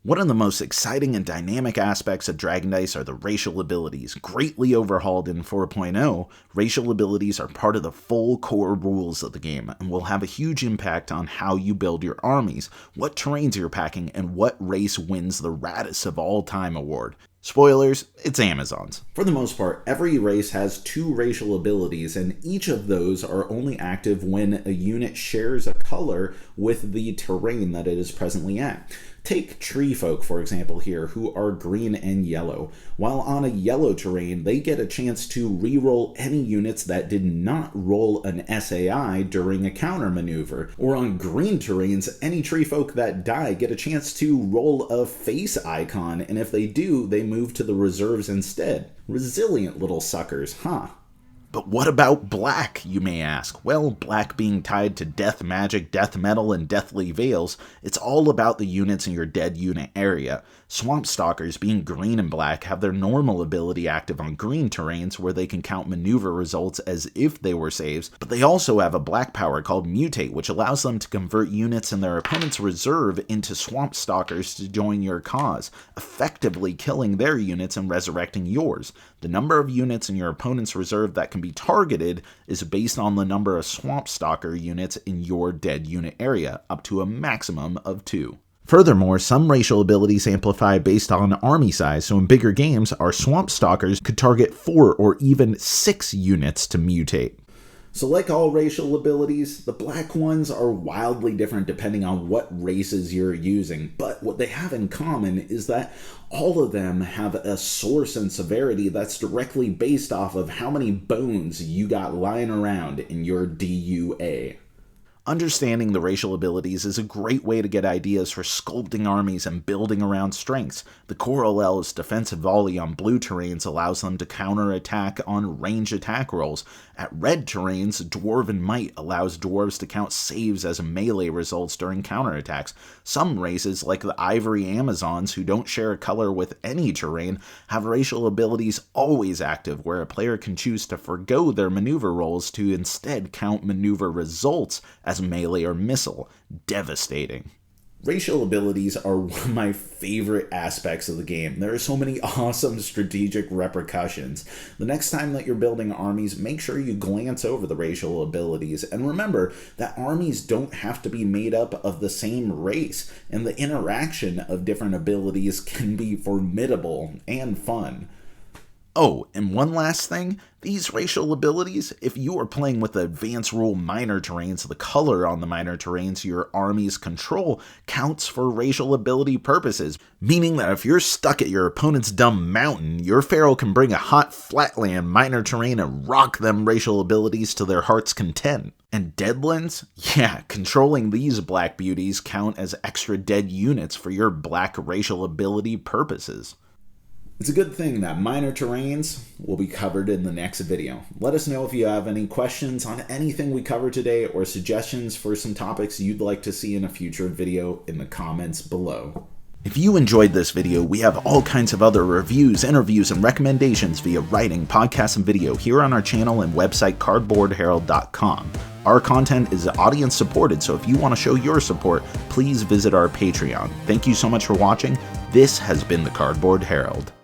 One of the most exciting and dynamic aspects of Dragon Dice are the racial abilities. Greatly overhauled in 4.0, racial abilities are part of the full core rules of the game and will have a huge impact on how you build your armies, what terrains you're packing, and what race wins the Raddest of All Time award. Spoilers, it's Amazons. For the most part, every race has 2 racial abilities, and each of those are only active when a unit shares a color with the terrain that it is presently at. Take tree folk, for example, here, who are green and yellow. While on a yellow terrain, they get a chance to re-roll any units that did not roll an SAI during a counter maneuver. Or on green terrains, any tree folk that die get a chance to roll a face icon, and if they do, they move to the reserves instead. Resilient little suckers, huh? But what about black, you may ask? Well, black being tied to death magic, death metal, and deathly veils, it's all about the units in your dead unit area. Swamp Stalkers, being green and black, have their normal ability active on green terrains where they can count maneuver results as if they were saves, but they also have a black power called Mutate, which allows them to convert units in their opponent's reserve into Swamp Stalkers to join your cause, effectively killing their units and resurrecting yours. The number of units in your opponent's reserve that can be targeted is based on the number of Swamp Stalker units in your dead unit area, up to a maximum of 2. Furthermore, some racial abilities amplify based on army size, so in bigger games, our Swamp Stalkers could target 4 or even 6 units to mutate. So like all racial abilities, the black ones are wildly different depending on what races you're using, but what they have in common is that all of them have a source and severity that's directly based off of how many bones you got lying around in your DUA. Understanding the racial abilities is a great way to get ideas for sculpting armies and building around strengths. The Coralel's defensive volley on blue terrains allows them to counterattack on range attack rolls. At red terrains, Dwarven Might allows dwarves to count saves as melee results during counterattacks. Some races, like the Ivory Amazons, who don't share a color with any terrain, have racial abilities always active, where a player can choose to forgo their maneuver rolls to instead count maneuver results as melee or missile. Devastating. Racial abilities are one of my favorite aspects of the game. There are so many awesome strategic repercussions. The next time that you're building armies, make sure you glance over the racial abilities. And remember that armies don't have to be made up of the same race, and the interaction of different abilities can be formidable and fun. Oh, and one last thing, these racial abilities, if you are playing with the advanced rule minor terrains, the color on the minor terrains your armies control counts for racial ability purposes, meaning that if you're stuck at your opponent's dumb mountain, your pharaoh can bring a hot flatland minor terrain and rock them racial abilities to their heart's content. And deadlands? Yeah, controlling these black beauties count as extra dead units for your black racial ability purposes. It's a good thing that minor terrains will be covered in the next video. Let us know if you have any questions on anything we covered today or suggestions for some topics you'd like to see in a future video in the comments below. If you enjoyed this video, we have all kinds of other reviews, interviews, and recommendations via writing, podcast, and video here on our channel and website cardboardherald.com. Our content is audience supported, so if you want to show your support, please visit our Patreon. Thank you so much for watching. This has been the Cardboard Herald.